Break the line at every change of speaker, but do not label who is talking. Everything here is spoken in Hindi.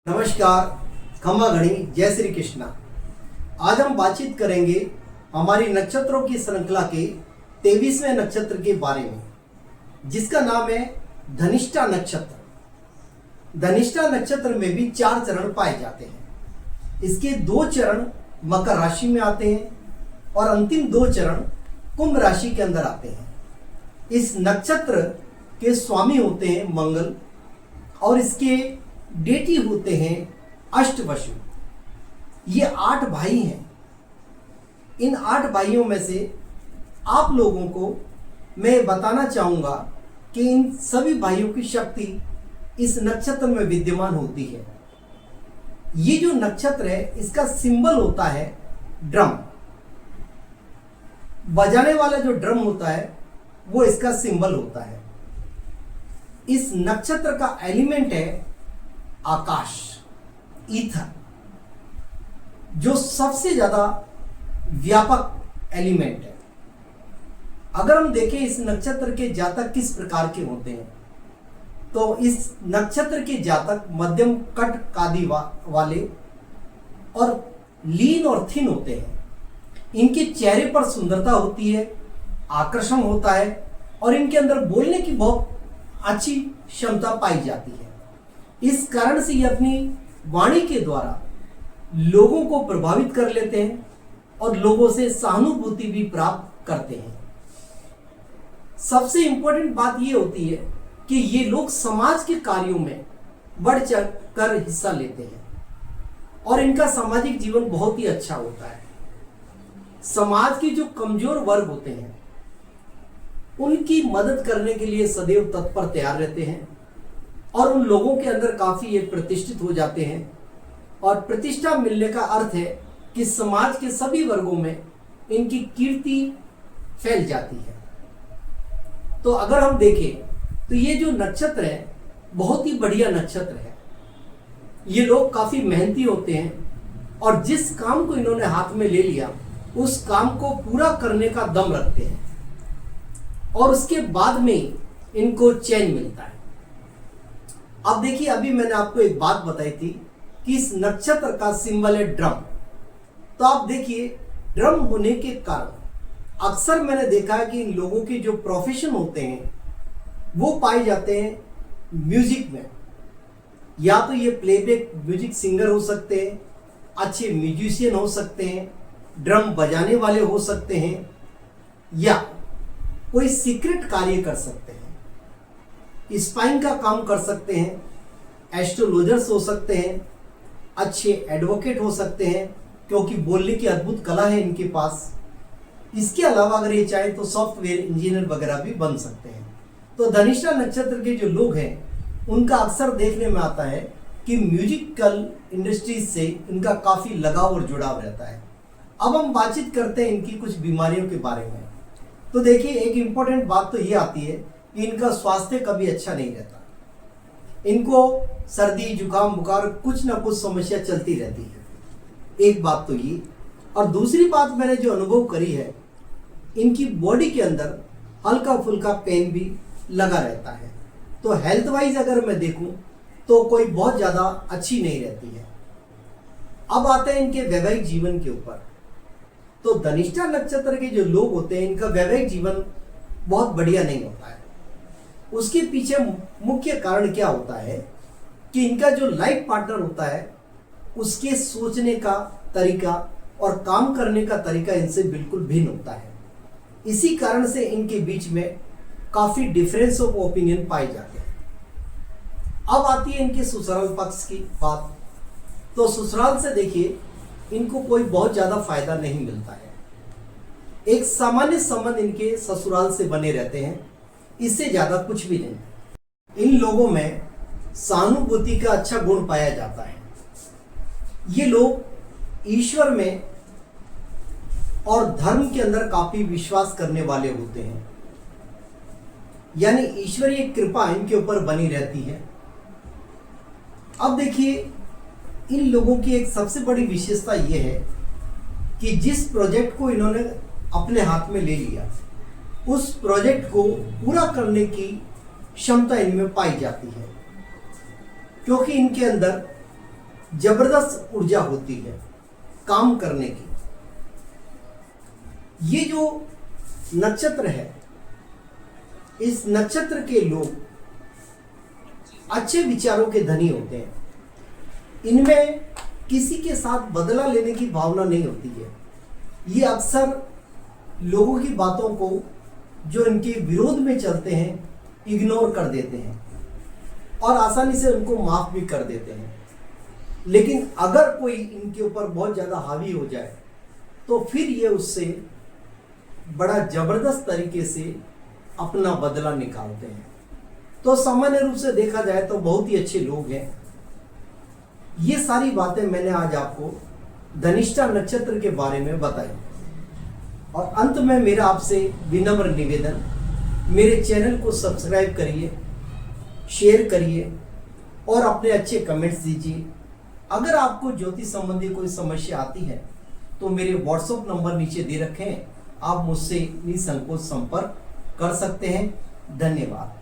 नमस्कार, खम्मा घड़ी, जय श्री कृष्णा। आज हम बातचीत करेंगे हमारी नक्षत्रों की श्रृंखला के 23वें नक्षत्र के बारे में, जिसका नाम है धनिष्ठा नक्षत्र। धनिष्ठा नक्षत्र में भी 4 चरण पाए जाते हैं। इसके 2 चरण मकर राशि में आते हैं और अंतिम 2 चरण कुंभ राशि के अंदर आते हैं। इस नक्षत्र के स्वामी होते हैं मंगल और इसके डेटी होते हैं अष्टवसु। ये 8 भाई हैं। इन 8 भाइयों में से आप लोगों को मैं बताना चाहूंगा कि इन सभी भाइयों की शक्ति इस नक्षत्र में विद्यमान होती है। ये जो नक्षत्र है इसका सिंबल होता है ड्रम। बजाने वाला जो ड्रम होता है वो इसका सिंबल होता है। इस नक्षत्र का एलिमेंट है आकाश, ईथर, जो सबसे ज्यादा व्यापक एलिमेंट है। अगर हम देखें इस नक्षत्र के जातक किस प्रकार के होते हैं, तो इस नक्षत्र के जातक मध्यम कट कादी वाले और लीन और थिन होते हैं। इनके चेहरे पर सुंदरता होती है, आकर्षण होता है और इनके अंदर बोलने की बहुत अच्छी क्षमता पाई जाती है। इस कारण से ये अपनी वाणी के द्वारा लोगों को प्रभावित कर लेते हैं और लोगों से सहानुभूति भी प्राप्त करते हैं। सबसे इंपॉर्टेंट बात ये होती है कि ये लोग समाज के कार्यों में बढ़ चढ़ कर हिस्सा लेते हैं और इनका सामाजिक जीवन बहुत ही अच्छा होता है। समाज के जो कमजोर वर्ग होते हैं उनकी मदद करने के लिए सदैव तत्पर तैयार रहते हैं और उन लोगों के अंदर काफी ये प्रतिष्ठित हो जाते हैं। और प्रतिष्ठा मिलने का अर्थ है कि समाज के सभी वर्गों में इनकी कीर्ति फैल जाती है। तो अगर हम देखें तो ये जो नक्षत्र है बहुत ही बढ़िया नक्षत्र है। ये लोग काफी मेहनती होते हैं और जिस काम को इन्होंने हाथ में ले लिया उस काम को पूरा करने का दम रखते हैं और उसके बाद में इनको चैन मिलता है। अब देखिए, अभी मैंने आपको एक बात बताई थी कि इस नक्षत्र का सिंबल है ड्रम। तो आप देखिए, ड्रम होने के कारण अक्सर मैंने देखा है कि इन लोगों के जो प्रोफेशन होते हैं वो पाए जाते हैं म्यूजिक में। या तो ये प्लेबैक म्यूजिक सिंगर हो सकते हैं, अच्छे म्यूजिशियन हो सकते हैं, ड्रम बजाने वाले हो सकते हैं, या कोई सीक्रेट कार्य कर सकते हैं, स्पाइंग का काम कर सकते हैं, एस्ट्रोलॉजर्स हो सकते हैं, अच्छे एडवोकेट हो सकते हैं क्योंकि बोलने की अद्भुत कला है इनके पास। इसके अलावा अगर ये चाहे तो सॉफ्टवेयर इंजीनियर वगैरह भी बन सकते हैं। तो धनिष्ठा नक्षत्र के जो लोग हैं उनका अक्सर देखने में आता है कि म्यूजिकल इंडस्ट्रीज से इनका काफी लगाव और जुड़ाव रहता है। अब हम बातचीत करते हैं इनकी कुछ बीमारियों के बारे में। तो देखिए, एक इंपॉर्टेंट बात तो ये आती है कि इनका स्वास्थ्य कभी अच्छा नहीं रहता। इनको सर्दी, जुकाम, बुखार कुछ ना कुछ समस्या चलती रहती है। एक बात तो ये, और दूसरी बात मैंने जो अनुभव करी है, इनकी बॉडी के अंदर हल्का फुल्का पेन भी लगा रहता है। तो हेल्थ वाइज अगर मैं देखूं तो कोई बहुत ज्यादा अच्छी नहीं रहती है। अब आते हैं इनके वैवाहिक जीवन के ऊपर। तो धनिष्ठा नक्षत्र के जो लोग होते हैं इनका वैवाहिक जीवन बहुत बढ़िया नहीं होता है। उसके पीछे मुख्य कारण क्या होता है कि इनका जो लाइफ पार्टनर होता है उसके सोचने का तरीका और काम करने का तरीका इनसे बिल्कुल भिन्न होता है। इसी कारण से इनके बीच में काफी डिफरेंस ऑफ ओपिनियन पाए जाते हैं। अब आती है इनके ससुराल पक्ष की बात। तो ससुराल से देखिए, इनको कोई बहुत ज्यादा फायदा नहीं मिलता है। एक सामान्य संबंध इनके ससुराल से बने रहते हैं, इससे ज्यादा कुछ भी नहीं। इन लोगों में सहानुभूति का अच्छा गुण पाया जाता है। ये लोग ईश्वर में और धर्म के अंदर काफी विश्वास करने वाले होते हैं, यानी ईश्वरीय कृपा इनके ऊपर बनी रहती है। अब देखिए, इन लोगों की एक सबसे बड़ी विशेषता यह है कि जिस प्रोजेक्ट को इन्होंने अपने हाथ में ले लिया उस प्रोजेक्ट को पूरा करने की क्षमता इनमें पाई जाती है। क्योंकि इनके अंदर जबरदस्त ऊर्जा होती है काम करने की। ये जो नक्षत्र है, इस नक्षत्र के लोग अच्छे विचारों के धनी होते हैं। इनमें किसी के साथ बदला लेने की भावना नहीं होती है। ये अक्सर लोगों की बातों को जो इनके विरोध में चलते हैं इग्नोर कर देते हैं और आसानी से उनको माफ भी कर देते हैं। लेकिन अगर कोई इनके ऊपर बहुत ज़्यादा हावी हो जाए तो फिर ये उससे बड़ा जबरदस्त तरीके से अपना बदला निकालते हैं। तो सामान्य रूप से देखा जाए तो बहुत ही अच्छे लोग हैं। ये सारी बातें मैंने आज आपको धनिष्ठा नक्षत्र के बारे में बताई। और अंत में मेरा आपसे विनम्र निवेदन, मेरे चैनल को सब्सक्राइब करिए, शेयर करिए और अपने अच्छे कमेंट्स दीजिए। अगर आपको ज्योतिष संबंधी कोई समस्या आती है तो मेरे व्हाट्सएप नंबर नीचे दे रखे हैं, आप मुझसे निसंकोच संपर्क कर सकते हैं। धन्यवाद।